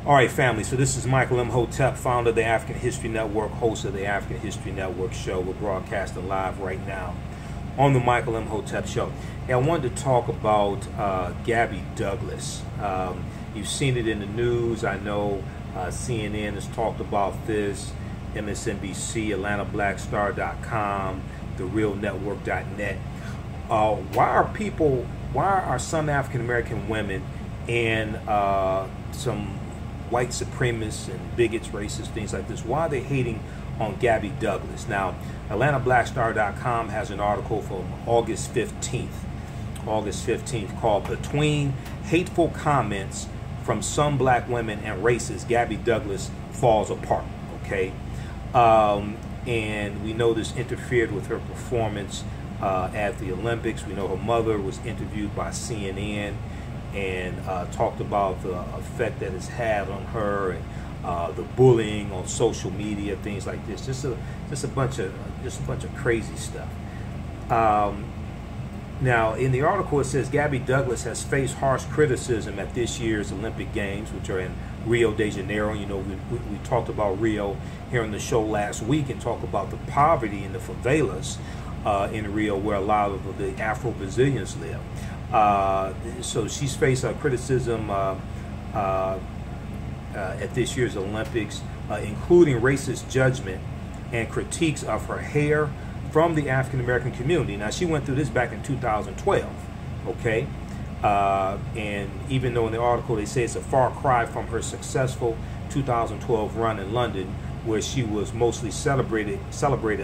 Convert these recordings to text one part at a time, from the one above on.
All right, family, so this is Michael Imhotep, founder of the African History Network, host of the African History Network show. We're broadcasting live right now on the Michael Imhotep Show. Hey, I wanted to talk about Gabby Douglas. You've seen it in the news. I know CNN has talked about this, MSNBC, AtlantaBlackStar.com, TheRealNetwork.net. Why are some African-American women and some white supremacists and bigots, racists, things like this, why are they hating on Gabby Douglas? Now, AtlantaBlackStar.com has an article from August 15th called "Between Hateful Comments from Some Black Women and Racists, Gabby Douglas Falls Apart." Okay, and we know this interfered with her performance at the Olympics. We know her mother was interviewed by CNN and talked about the effect that it's had on her and the bullying on social media, things like this. Just a bunch of crazy stuff. Now, in the article, it says Gabby Douglas has faced harsh criticism at this year's Olympic Games, which are in Rio de Janeiro. You know, we talked about Rio here on the show last week and talked about the poverty in the favelas in Rio, where a lot of the Afro-Brazilians live. So she's faced criticism at this year's Olympics, including racist judgment and critiques of her hair from the African-American community. Now, she went through this back in 2012, okay? And even though in the article they say it's a far cry from her successful 2012 run in London, where she was mostly celebrated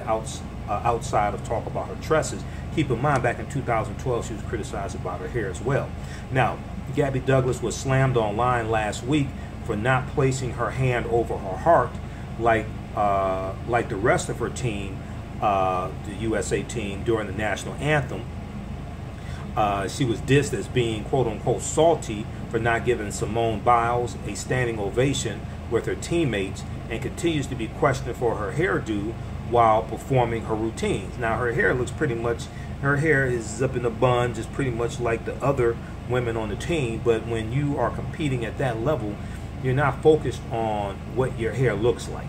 outside of talk about her tresses. Keep in mind, back in 2012, she was criticized about her hair as well. Now, Gabby Douglas was slammed online last week for not placing her hand over her heart like the rest of her team, the USA team, during the national anthem. She was dissed as being quote-unquote salty for not giving Simone Biles a standing ovation with her teammates, and continues to be questioned for her hairdo while performing her routines. Now, her hair is up in a bun, just pretty much like the other women on the team, but when you are competing at that level, you're not focused on what your hair looks like,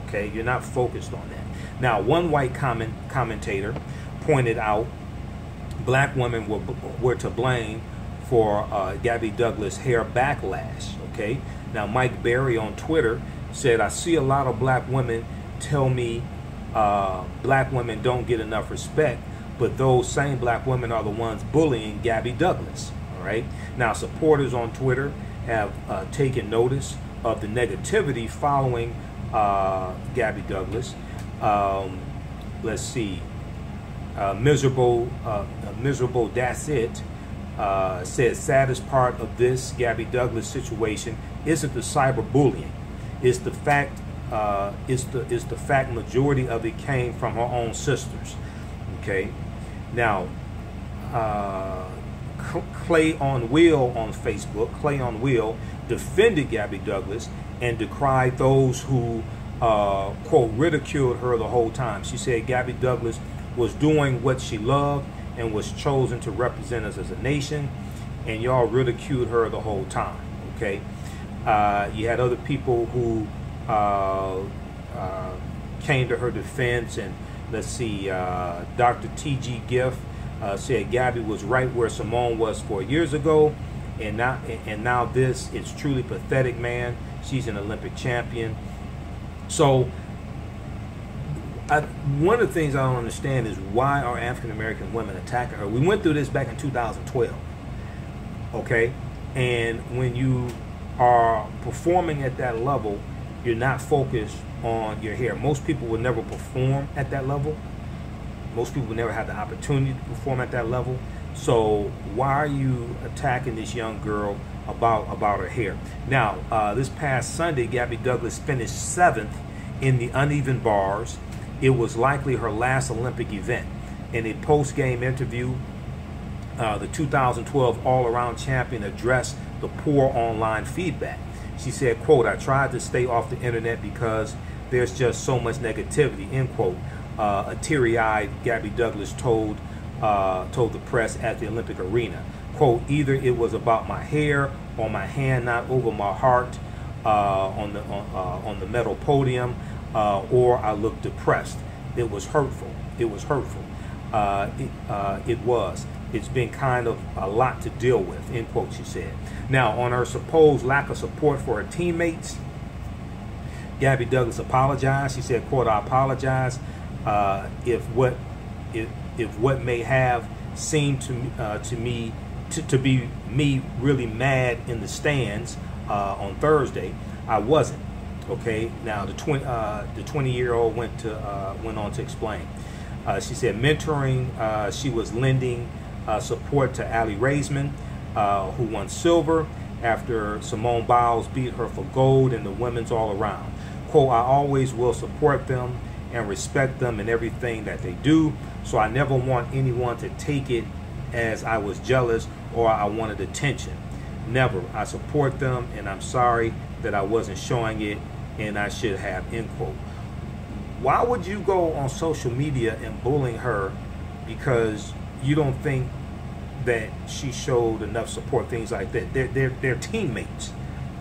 okay? You're not focused on that. Now, one white commentator pointed out black women were to blame for Gabby Douglas' hair backlash, okay? Now, Mike Berry on Twitter said, "I see a lot of black women tell me black women don't get enough respect, but those same black women are the ones bullying Gabby Douglas." All right. Now, supporters on Twitter have taken notice of the negativity following Gabby Douglas. Let's see. Miserable. That's it. Says saddest part of this Gabby Douglas situation isn't the cyberbullying. It's the fact. Is the fact majority of it came from her own sisters. Okay. Now, Clay on Wheel on Facebook, Clay on Wheel defended Gabby Douglas and decried those who quote ridiculed her the whole time. She said Gabby Douglas was doing what she loved and was chosen to represent us as a nation, and y'all ridiculed her the whole time. Okay. You had other people who came to her defense, and let's see, Dr. T.G. Giff said Gabby was right where Simone was 4 years ago, and now this, it's truly pathetic, man. She's an Olympic champion. So one of the things I don't understand is why are African American women attacking her? We went through this back in 2012, okay? And when you are performing at that level, you're not focused on your hair. Most people would never perform at that level. Most people would never have the opportunity to perform at that level. So why are you attacking this young girl about her hair? Now, this past Sunday, Gabby Douglas finished 7th in the uneven bars. It was likely her last Olympic event. In a post-game interview, the 2012 all-around champion addressed the poor online feedback. She said, quote, "I tried to stay off the internet because there's just so much negativity," end quote. A teary-eyed Gabby Douglas told the press at the Olympic arena. Quote, "Either it was about my hair or my hand not over my heart. on the metal podium, or I looked depressed. It was hurtful. It was hurtful. It was. It's been kind of a lot to deal with, end quote, she said. Now, on her supposed lack of support for her teammates, Gabby Douglas apologized. She said, quote, "I apologize if what may have seemed to be me really mad in the stands on Thursday. I wasn't." Okay. Now the 20-year-old went on to explain. She said, mentoring. She was lending support to Allie Raisman, who won silver after Simone Biles beat her for gold in the women's all around. Quote, "I always will support them and respect them in everything that they do. So I never want anyone to take it as I was jealous or I wanted attention. Never. I support them, and I'm sorry that I wasn't showing it, and I should have," end quote. Why would you go on social media and bullying her because you don't think that she showed enough support, things like that? They're teammates,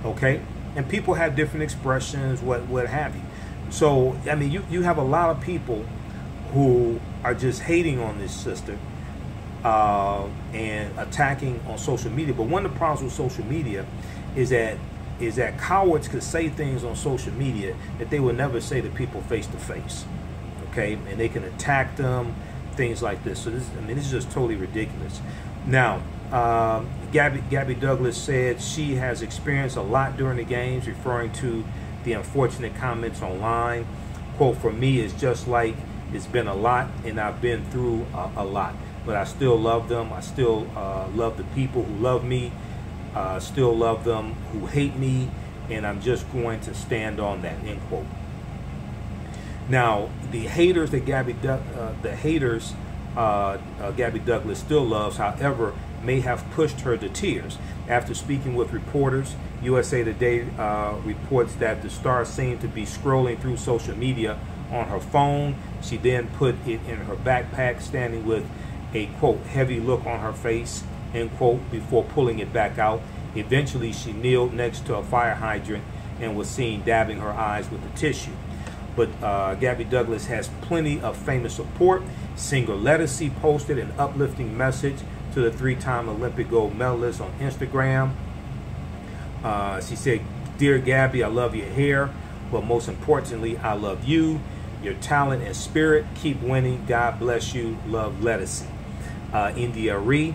okay? And people have different expressions, what have you. So, I mean, you have a lot of people who are just hating on this sister and attacking on social media. But one of the problems with social media is that cowards could say things on social media that they would never say to people face to face, okay? And they can attack them, things like this. So this is just totally ridiculous. Now, Gabby Douglas said she has experienced a lot during the games, referring to the unfortunate comments online. Quote, "For me, it's just like it's been a lot, and I've been through a lot. But I still love them. I still love the people who love me. Still love them who hate me, and I'm just going to stand on that," end quote. Now, the haters that Gabby Douglas still loves, however, may have pushed her to tears. After speaking with reporters, USA Today reports that the star seemed to be scrolling through social media on her phone. She then put it in her backpack, standing with a, quote, "heavy look on her face," end quote, before pulling it back out. Eventually, she kneeled next to a fire hydrant and was seen dabbing her eyes with the tissue. But Gabby Douglas has plenty of famous support. Singer Lettucey posted an uplifting message to the three-time Olympic gold medalist on Instagram. She said, "Dear Gabby, I love your hair, but most importantly, I love you, your talent and spirit. Keep winning. God bless you. Love, Lettucey." India Ree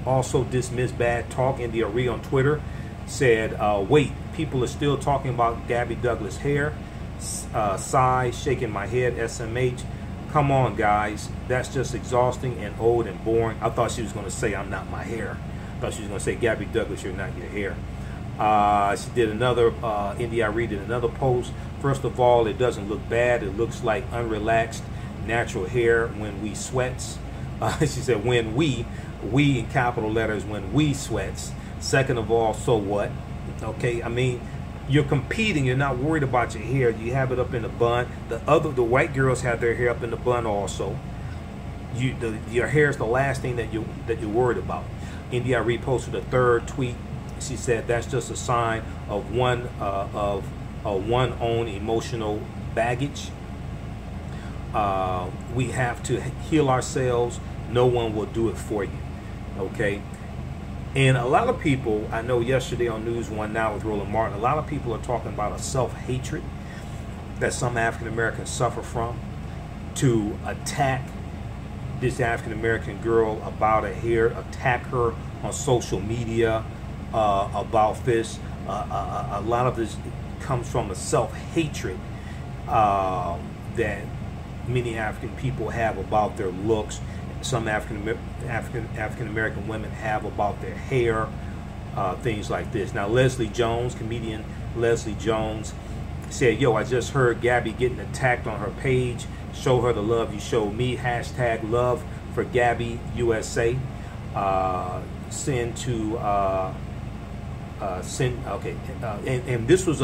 also dismissed bad talk. India Ree on Twitter said, "Wait, people are still talking about Gabby Douglas' hair. Sigh, shaking my head, SMH. Come on, guys. That's just exhausting and old and boring." I thought she was going to say, "I'm not my hair." I thought she was going to say, "Gabby Douglas, you're not your hair." She did another, India Ree did another post. "First of all, it doesn't look bad. It looks like unrelaxed, natural hair when we sweats." She said, when we in capital letters, when we sweats. "Second of all, so what?" Okay, I mean, you're competing. You're not worried about your hair. You have it up in the bun. The white girls have their hair up in the bun also. Your hair is the last thing that you're worried about. India reposted a third tweet. She said, "That's just a sign of one own emotional baggage. We have to heal ourselves. No one will do it for you." Okay. And a lot of people, I know yesterday on News One Now with Roland Martin, a lot of people are talking about a self-hatred that some African-Americans suffer from, to attack this African-American girl about her hair, attack her on social media about this. A lot of this comes from a self-hatred that many African people have about their looks. Some African-American women have about their hair, things like this. Now, comedian Leslie Jones said, "Yo, I just heard Gabby getting attacked on her page. Show her the love you showed me. # love for Gabby USA. And this was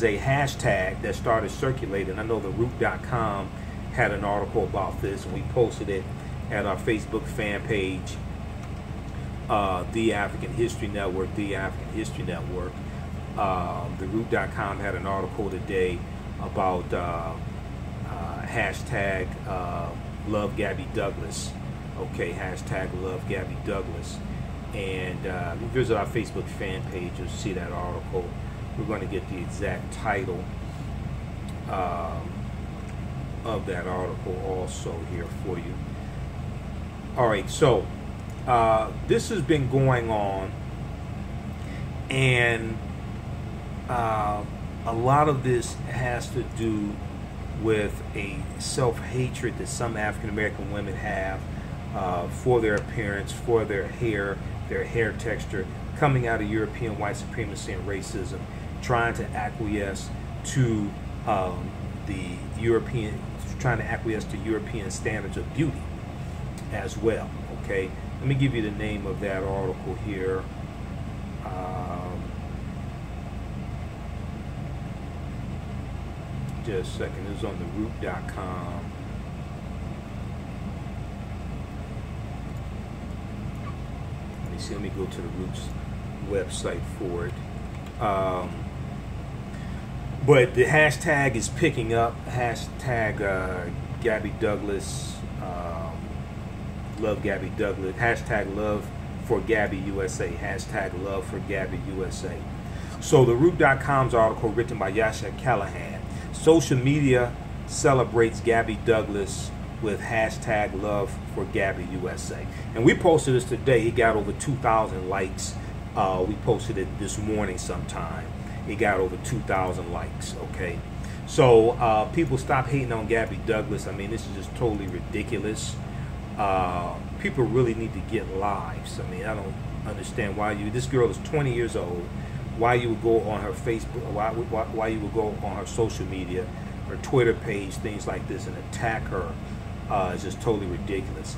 a hashtag that started circulating. I know the Root.com had an article about this, and we posted it at our Facebook fan page The African History Network, TheRoot.com had an article today about hashtag Love Gabby Douglas. Okay, hashtag Love Gabby Douglas. And if you visit our Facebook fan page, you'll see that article. We're going to get the exact title of that article also here for you. All right, so this has been going on, and a lot of this has to do with a self-hatred that some African American women have for their appearance, for their hair texture, coming out of European white supremacy and racism, trying to acquiesce to European standards of beauty as well. Okay, let me give you the name of that article here. Just a second. It's on TheRoot.com. Let me go to the Roots website for it. But the hashtag is picking up. Hashtag Gabby Douglas, Love Gabby Douglas. Hashtag Love for Gabby USA. Hashtag Love for Gabby USA. So the Root.com's article, written by Yasha Callahan, social media celebrates Gabby Douglas with hashtag Love for Gabby USA. And we posted this today. It got over 2,000 likes. We posted it this morning sometime. It got over 2,000 likes. Okay, so people stop hating on Gabby Douglas. I mean, this is just totally ridiculous. People really need to get lives. I mean, I don't understand why this girl is 20 years old. Why you would go on her Facebook? Why you would go on her social media, her Twitter page, things like this, and attack her? Is just totally ridiculous.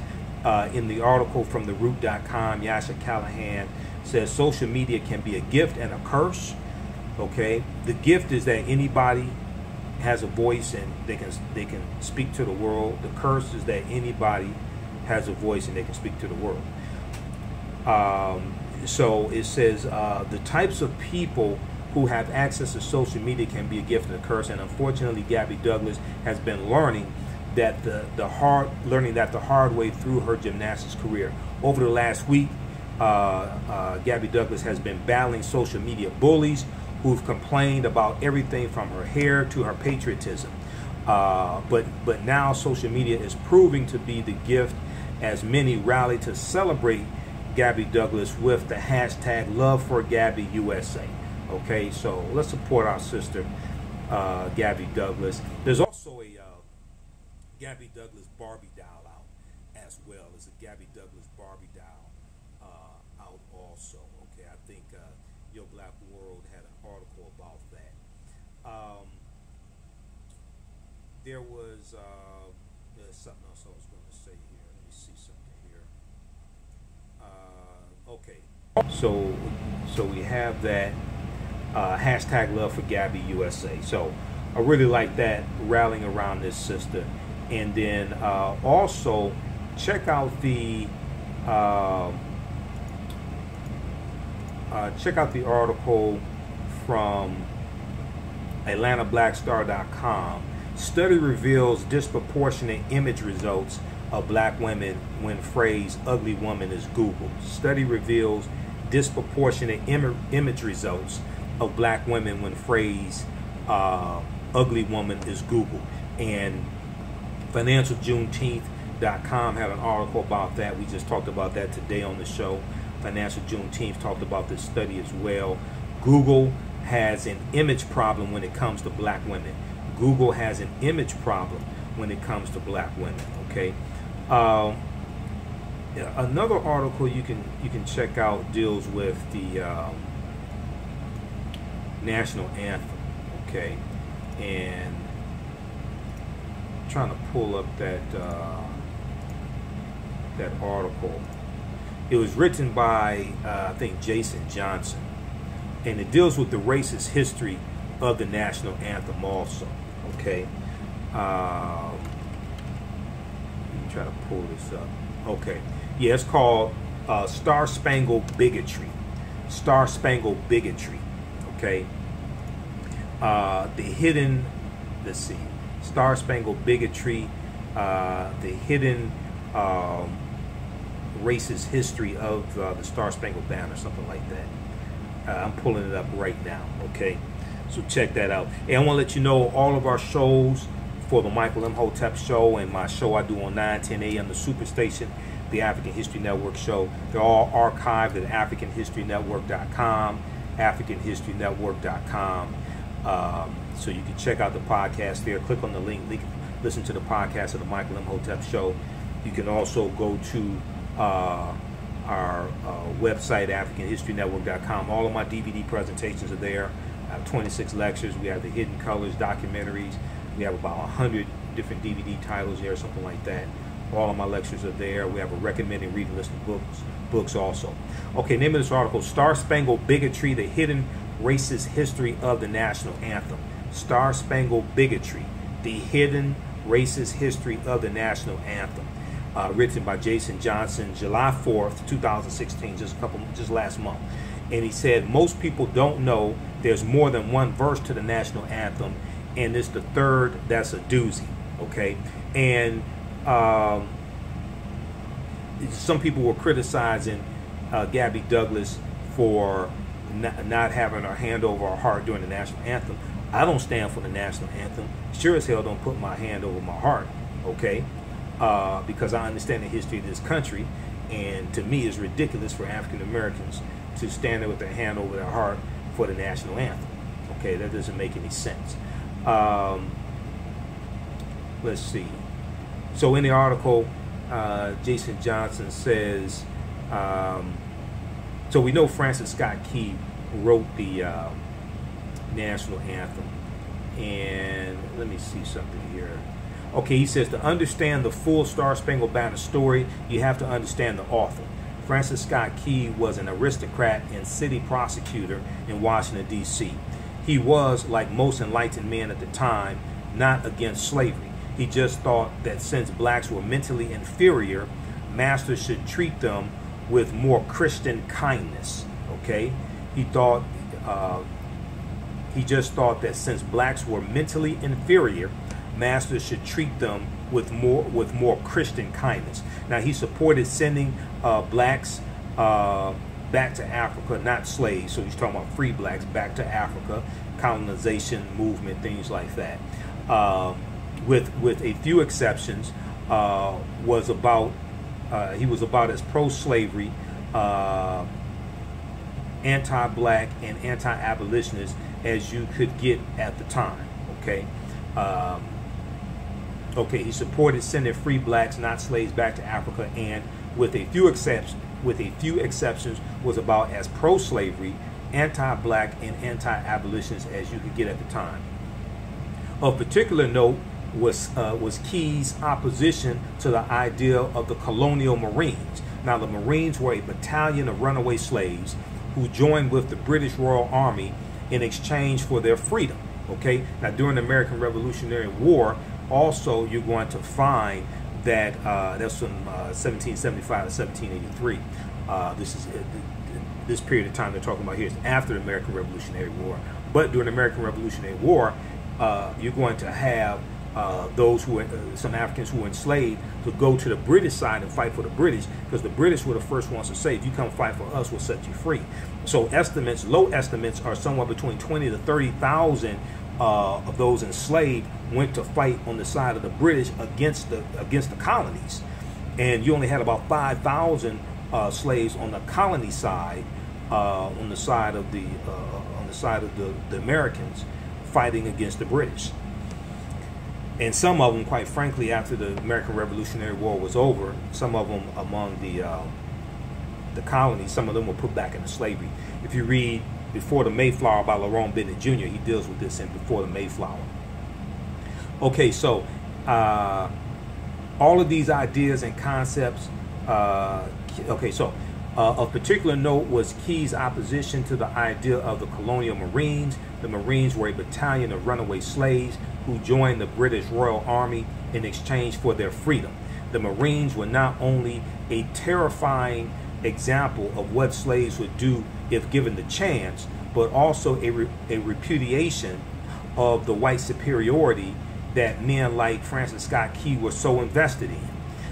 In the article from TheRoot.com, Yasha Callahan says social media can be a gift and a curse. Okay, the gift is that anybody has a voice and they can speak to the world. The curse is that anybody has a voice and they can speak to the world. So it says the types of people who have access to social media can be a gift and a curse. And unfortunately, Gabby Douglas has been learning that the hard way through her gymnastics career. Over the last week, Gabby Douglas has been battling social media bullies who've complained about everything from her hair to her patriotism. But now social media is proving to be the gift, as many rally to celebrate Gabby Douglas with the hashtag Love for Gabby USA. Okay, so let's support our sister Gabby Douglas. There's also a Gabby Douglas Barbie doll out as well. There's a Gabby Douglas Barbie doll out also. Okay, I think Yo Black World had an article about that. There was there's something else I was going to say here. Let me see something here. Okay, so we have that hashtag Love for Gabby USA. So I really like that, rallying around this sister. And then also check out the article from AtlantaBlackStar.com. Study reveals disproportionate image results of black women when phrase "ugly woman" is Googled. Study reveals disproportionate image results of black women when phrase "ugly woman" is Googled. And FinancialJuneteenth.com had an article about that. We just talked about that today on the show. Financial Juneteenth talked about this study as well. Google has an image problem when it comes to black women. Google has an image problem when it comes to black women. Okay. Another article you can check out deals with the national anthem. Okay, and trying to pull up that that article. It was written by I think Jason Johnson, and it deals with the racist history of the national anthem also. Okay, let me try to pull this up. Okay, yeah, it's called Star Spangled Bigotry. Star Spangled Bigotry. Okay. The hidden, let's see, Star Spangled Bigotry, the hidden racist history of the Star Spangled Banner, something like that. I'm pulling it up right now, okay? So check that out. And I want to let you know all of our shows for the Michael Imhotep Show and my show I do on 9:10 a.m. the Superstation, the African History Network show. They're all archived at AfricanHistoryNetwork.com, AfricanHistoryNetwork.com. So you can check out the podcast there. Click on the link, listen to the podcast of the Michael Imhotep Show. You can also go to our website, AfricanHistoryNetwork.com. All of my DVD presentations are there. I have 26 lectures. We have the Hidden Colors documentaries. We have about 100 different DVD titles there, something like that. All of my lectures are there. We have a recommended reading list of books also. Okay, name of this article, Star Spangled Bigotry, the Hidden Racist History of the National Anthem. Star Spangled Bigotry, the Hidden Racist History of the National Anthem. Written by Jason Johnson, July 4th, 2016, just last month. And he said, most people don't know there's more than one verse to the national anthem, and it's the third that's a doozy, okay? And some people were criticizing Gabby Douglas for not having her hand over her heart during the national anthem. I don't stand for the national anthem. Sure as hell don't put my hand over my heart, okay? Because I understand the history of this country, and to me it's ridiculous for African Americans to stand there with their hand over their heart for the national anthem. Okay, that doesn't make any sense. Let's see. So in the article, Jason Johnson says, so we know Francis Scott Key wrote the national anthem. And let me see something here. Okay, he says to understand the full Star Spangled Banner story, you have to understand the author. Francis Scott Key was an aristocrat and city prosecutor in Washington, D.C. He was, like most enlightened men at the time, not against slavery. He just thought that since blacks were mentally inferior, masters should treat them with more Christian kindness. Okay, he just thought that since blacks were mentally inferior, masters should treat them with more Christian kindness. Now, he supported sending blacks back to Africa, not slaves. So he's talking about free blacks back to Africa, colonization movement, things like that. With a few exceptions, he was about as pro-slavery, anti-black, and anti-abolitionist as you could get at the time. Okay. Okay, he supported sending free blacks, not slaves, back to Africa, and with a few exceptions, was about as pro-slavery, anti-black, and anti-abolitionist as you could get at the time. Of particular note was Key's opposition to the idea of the colonial Marines. Now, the Marines were a battalion of runaway slaves who joined with the British Royal Army in exchange for their freedom. Okay, now during the American Revolutionary War, also you're going to find that that's from 1775 to 1783. This period of time they're talking about here is after the American Revolutionary War. But during the American Revolutionary War, you're going to have those who were, some Africans who were enslaved to go to the British side and fight for the British, because the British were the first ones to say, if you come fight for us, we'll set you free. So estimates, low estimates, are somewhere between 20 to 30,000 of those enslaved went to fight on the side of the British against the colonies, and you only had about 5,000 slaves on the colony side, on the side of the Americans fighting against the British. And some of them, quite frankly, after the American Revolutionary War was over, some of them among the colonies, some of them were put back into slavery. If you read Before the Mayflower by Lerone Bennett Jr., he deals with this in Before the Mayflower. Okay, so all of these ideas and concepts, of particular note was Key's opposition to the idea of the colonial Marines. The Marines were a battalion of runaway slaves who joined the British Royal Army in exchange for their freedom. The Marines were not only a terrifying example of what slaves would do if given the chance, but also a repudiation of the white superiority that men like Francis Scott Key were so invested in.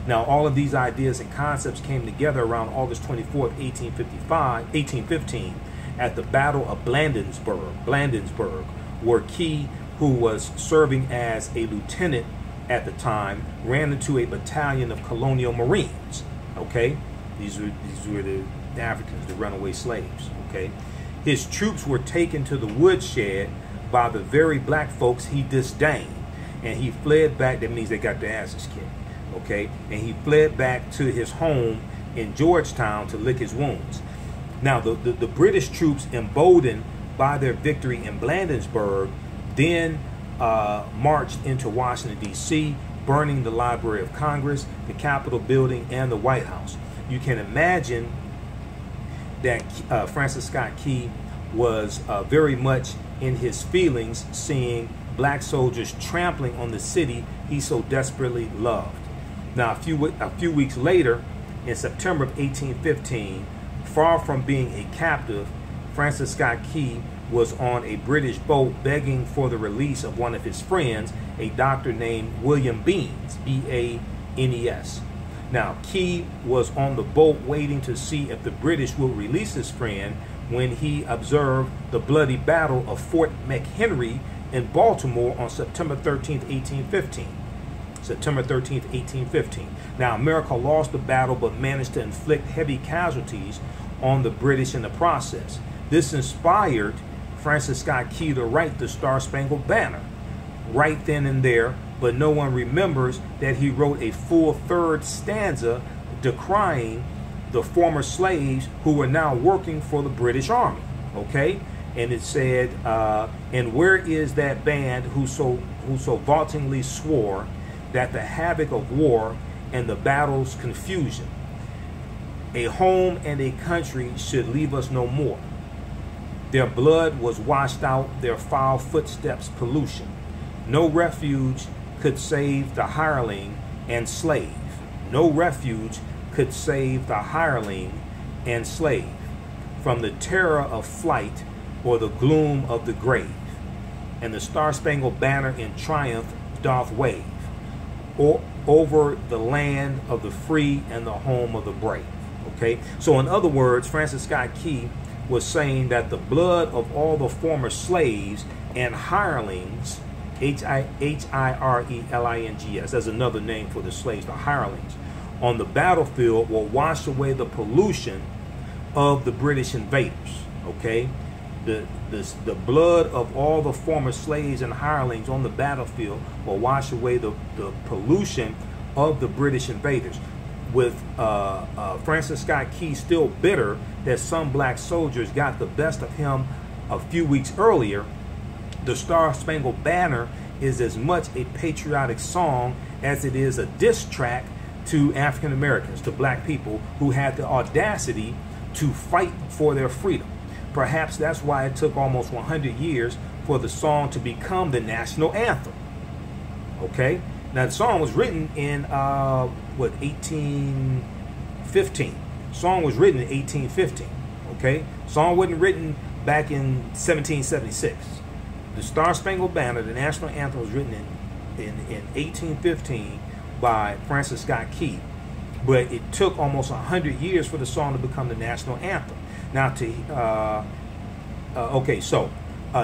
Now, all of these ideas and concepts came together around August 24th, 1815, at the Battle of Bladensburg, where Key, who was serving as a lieutenant at the time, ran into a battalion of colonial Marines. Okay, these were the Africans, the runaway slaves. Okay, his troops were taken to the woodshed by the very black folks he disdained, and he fled back. That means they got their asses kicked. Okay, and he fled back to his home in Georgetown to lick his wounds. Now, the British troops, emboldened by their victory in Bladensburg, then marched into Washington, D.C., burning the Library of Congress, the Capitol building, and the White House. You can imagine that Francis Scott Key was very much in his feelings, seeing black soldiers trampling on the city he so desperately loved. Now, a few weeks later, in September of 1815, far from being a captive, Francis Scott Key was on a British boat begging for the release of one of his friends, a doctor named William Beanes, B-A-N-E-S. Now, Key was on the boat waiting to see if the British would release his friend when he observed the bloody battle of Fort McHenry in Baltimore on September 13th, 1815. September 13th, 1815. Now, America lost the battle but managed to inflict heavy casualties on the British in the process. This inspired Francis Scott Key to write the Star Spangled Banner right then and there, but no one remembers that he wrote a full third stanza decrying the former slaves who were now working for the British Army. Okay, and it said, and where is that band who so vauntingly swore that the havoc of war and the battle's confusion, a home and a country should leave us no more. Their blood was washed out, their foul footsteps pollution. No refuge could save the hireling and slave. No refuge could save the hireling and slave from the terror of flight or the gloom of the grave. And the Star Spangled Banner in triumph doth wave over the land of the free and the home of the brave. Okay, so in other words, Francis Scott Key was saying that the blood of all the former slaves and hirelings, H-I-R-E-L-I-N-G-S, that's another name for the slaves, the hirelings, on the battlefield will wash away the pollution of the British invaders. Okay, the blood of all the former slaves and hirelings on the battlefield will wash away the pollution of the British invaders. With Francis Scott Key still bitter that some black soldiers got the best of him a few weeks earlier, the Star Spangled Banner is as much a patriotic song as it is a diss track to African Americans, to black people who had the audacity to fight for their freedom. Perhaps that's why it took almost 100 years for the song to become the national anthem. Okay? Now, the song was written in, 1815. The song was written in 1815. Okay? The song wasn't written back in 1776. The Star Spangled Banner, the national anthem, was written in 1815 by Francis Scott Key. But it took almost 100 years for the song to become the national anthem. Now,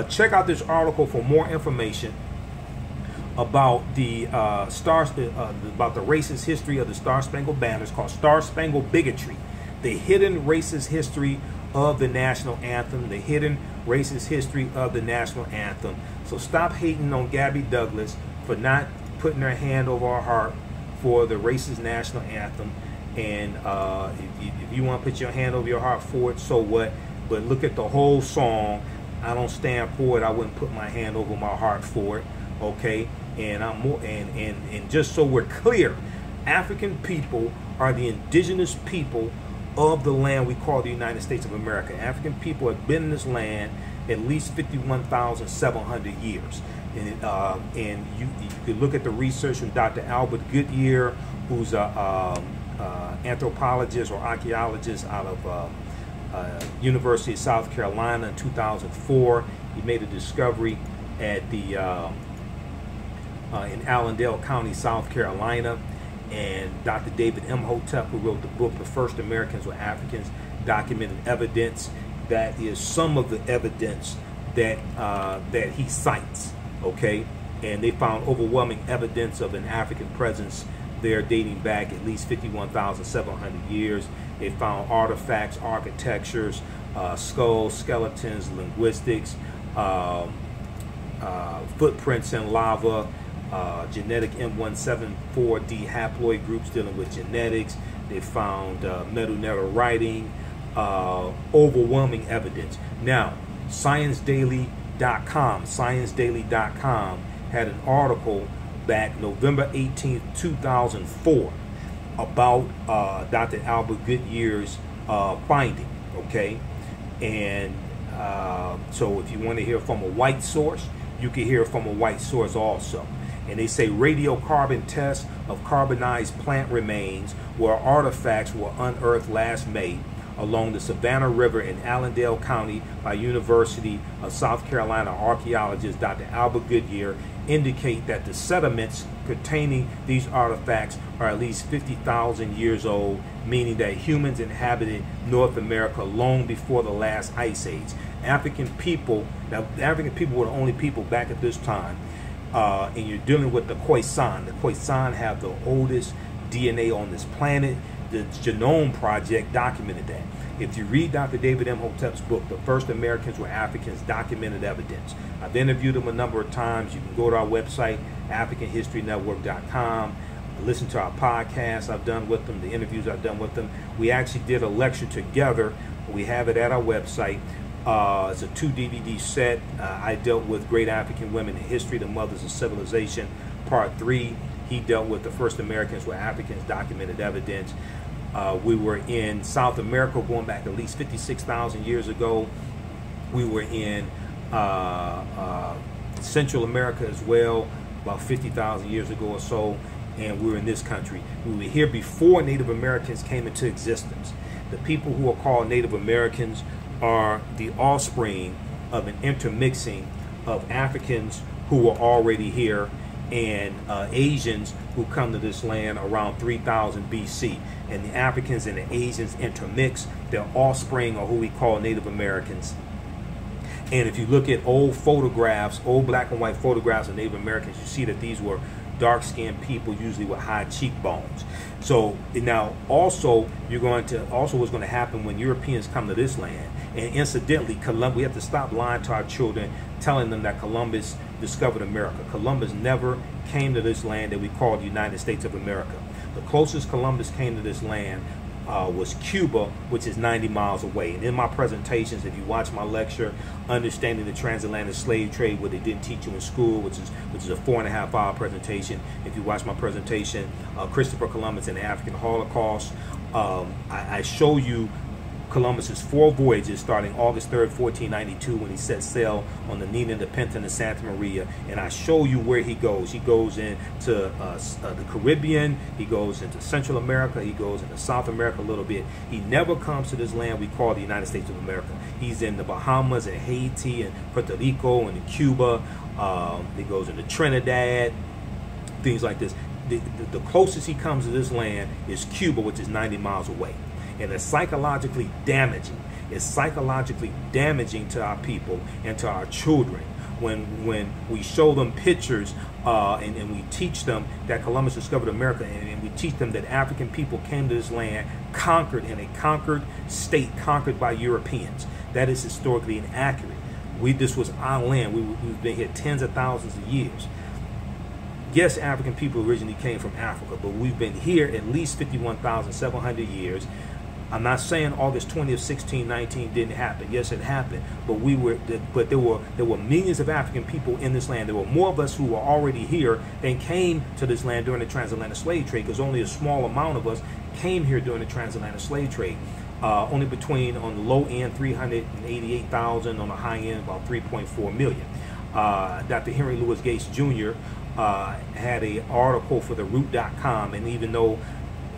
check out this article for more information about the about the racist history of the Star Spangled Banner. It's called Star Spangled Bigotry: The Hidden Racist History of the National Anthem. The hidden racist history of the national anthem. So stop hating on Gabby Douglas for not putting her hand over her heart for the racist national anthem. And if you want to put your hand over your heart for it, so what? But look at the whole song. I don't stand for it. I wouldn't put my hand over my heart for it. Okay, and I'm more and just so we're clear, African people are the indigenous people of the land we call the United States of America. African people have been in this land at least 51,700 years. And you could look at the research from Dr. Albert Goodyear, who's a anthropologist or archaeologist out of University of South Carolina in 2004. He made a discovery at the in Allendale County, South Carolina. And Dr. David Imhotep, who wrote the book The First Americans Were Africans, documented evidence. That is some of the evidence that that he cites, okay? And they found overwhelming evidence of an African presence there dating back at least 51,700 years. They found artifacts, architectures, skulls, skeletons, linguistics, footprints in lava, genetic M174D haploid groups dealing with genetics. They found Medu Neter writing, overwhelming evidence. Now, ScienceDaily.com had an article back November 18th, 2004 about Dr. Albert Goodyear's finding, okay? And so if you want to hear from a white source, you can hear from a white source also. And they say radiocarbon tests of carbonized plant remains where artifacts were unearthed last May along the Savannah River in Allendale County by University of South Carolina archaeologist Dr. Albert Goodyear indicate that the sediments containing these artifacts are at least 50,000 years old, meaning that humans inhabited North America long before the last ice age. African people, now the African people were the only people back at this time, and you're dealing with the Khoisan. The Khoisan have the oldest DNA on this planet. The Genome Project documented that. If you read Dr. David Imhotep's book, The First Americans Were Africans, documented evidence. I've interviewed him a number of times. You can go to our website, AfricanHistoryNetwork.com. Listen to our podcasts I've done with them, the interviews I've done with them. We actually did a lecture together. We have it at our website. It's a 2 DVD set. I dealt with great African women in history, the mothers of civilization. Part 3, he dealt with the first Americans were Africans, documented evidence. We were in South America going back at least 56,000 years ago. We were in Central America as well, about 50,000 years ago or so. And we were in this country. We were here before Native Americans came into existence. The people who are called Native Americans are the offspring of an intermixing of Africans who were already here and Asians who come to this land around 3000 BC. And the Africans and the Asians intermix. Their offspring are who we call Native Americans. And if you look at old photographs, old black and white photographs of Native Americans, you see that these were dark-skinned people, usually with high cheekbones. So now also what's going to happen when Europeans come to this land. And incidentally, we have to stop lying to our children, telling them that Columbus discovered America. Columbus never came to this land that we call the United States of America. The closest Columbus came to this land was Cuba, which is 90 miles away. And in my presentations, if you watch my lecture, Understanding the Transatlantic Slave Trade, what they didn't teach you in school, which is a 4.5-hour presentation. If you watch my presentation, Christopher Columbus and the African Holocaust, I show you Columbus's 4 voyages starting August 3rd, 1492, when he set sail on the Nina, the Pinta, and the Santa Maria. And I show you where he goes. He goes into the Caribbean. He goes into Central America. He goes into South America a little bit. He never comes to this land we call the United States of America. He's in the Bahamas and Haiti and Puerto Rico and in Cuba. He goes into Trinidad, things like this. The closest he comes to this land is Cuba, which is 90 miles away. And it's psychologically damaging. It's psychologically damaging to our people and to our children when we show them pictures and we teach them that Columbus discovered America, and we teach them that African people came to this land conquered in a conquered state, conquered by Europeans. That is historically inaccurate. This was our land. We've been here tens of thousands of years. Yes, African people originally came from Africa, but we've been here at least 51,700 years. I'm not saying August 20th, 1619 didn't happen. Yes, it happened, but there were millions of African people in this land. There were more of us who were already here than came to this land during the transatlantic slave trade, because only a small amount of us came here during the transatlantic slave trade. Only between, on the low end, 388,000, on the high end, about 3.4 million. Dr. Henry Louis Gates Jr. Had an article for the Root.com, and even though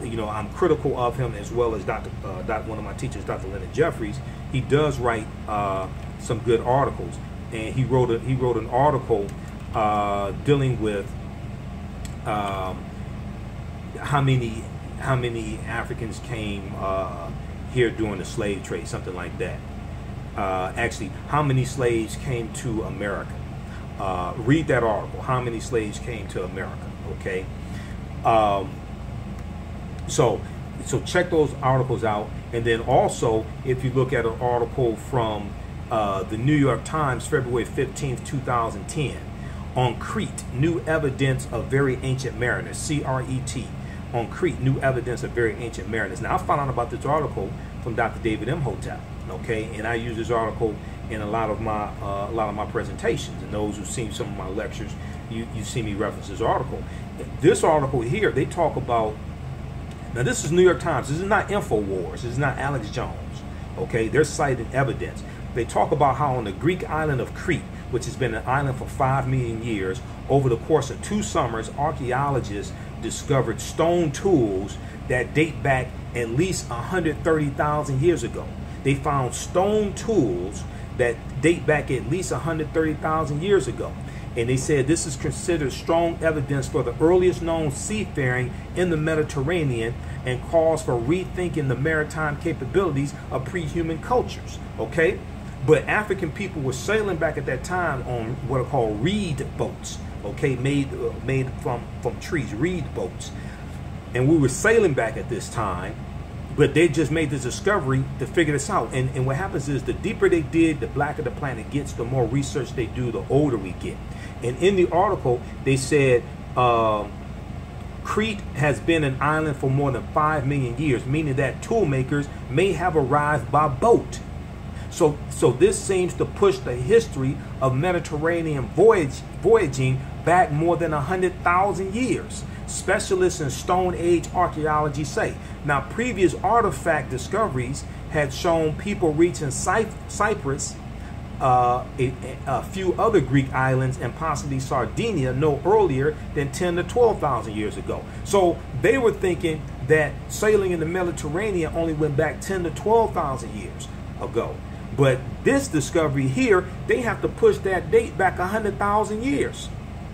you know, I'm critical of him, as well as one of my teachers, Dr. Leonard Jeffries. He does write some good articles, and he wrote an article dealing with how many Africans came here during the slave trade, something like that. Actually, how many slaves came to America? Read that article. How many slaves came to America? Okay. So check those articles out, and then also if you look at an article from the New York Times, February 15th, 2010, on Crete, new evidence of very ancient mariners. CRET. On Crete, new evidence of very ancient mariners. Now, I found out about this article from Dr. David Imhotep. Okay, and I use this article in a lot of my presentations, and those who've seen some of my lectures, you see me reference this article. This article here, they talk about. Now, this is New York Times. This is not InfoWars. This is not Alex Jones. Okay, they're citing evidence. They talk about how on the Greek island of Crete, which has been an island for 5 million years, over the course of 2 summers, archaeologists discovered stone tools that date back at least 130,000 years ago. They found stone tools that date back at least 130,000 years ago. And they said this is considered strong evidence for the earliest known seafaring in the Mediterranean and calls for rethinking the maritime capabilities of pre-human cultures. Okay? But African people were sailing back at that time on what are called reed boats. Okay? Made from trees, reed boats. And we were sailing back at this time. But they just made this discovery to figure this out. And what happens is the deeper they dig, the blacker the planet gets, the more research they do, the older we get. And in the article, they said Crete has been an island for more than 5 million years, meaning that tool makers may have arrived by boat. So this seems to push the history of Mediterranean voyaging back more than 100,000 years. Specialists in Stone Age archaeology say. Now, previous artifact discoveries had shown people reaching Cyprus, a few other Greek islands, and possibly Sardinia no earlier than 10 to 12,000 years ago. So they were thinking that sailing in the Mediterranean only went back 10 to 12,000 years ago. But this discovery here, they have to push that date back 100,000 years.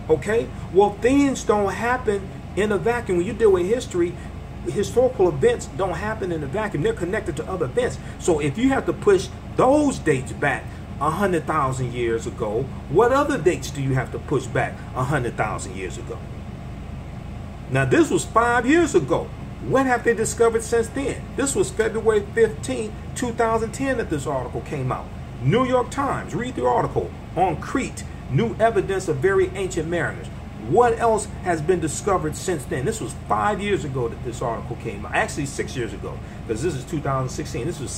Okay? Well, things don't happen in a vacuum. When you deal with history, historical events don't happen in a vacuum. They're connected to other events. So if you have to push those dates back 100,000 years ago, what other dates do you have to push back 100,000 years ago? Now, this was 5 years ago. What have they discovered since then? This was February 15, 2010 that this article came out. New York Times, read the article. On Crete, new evidence of very ancient mariners. What else has been discovered since then? This was 5 years ago that this article came out. Actually, 6 years ago, because this is 2016. This was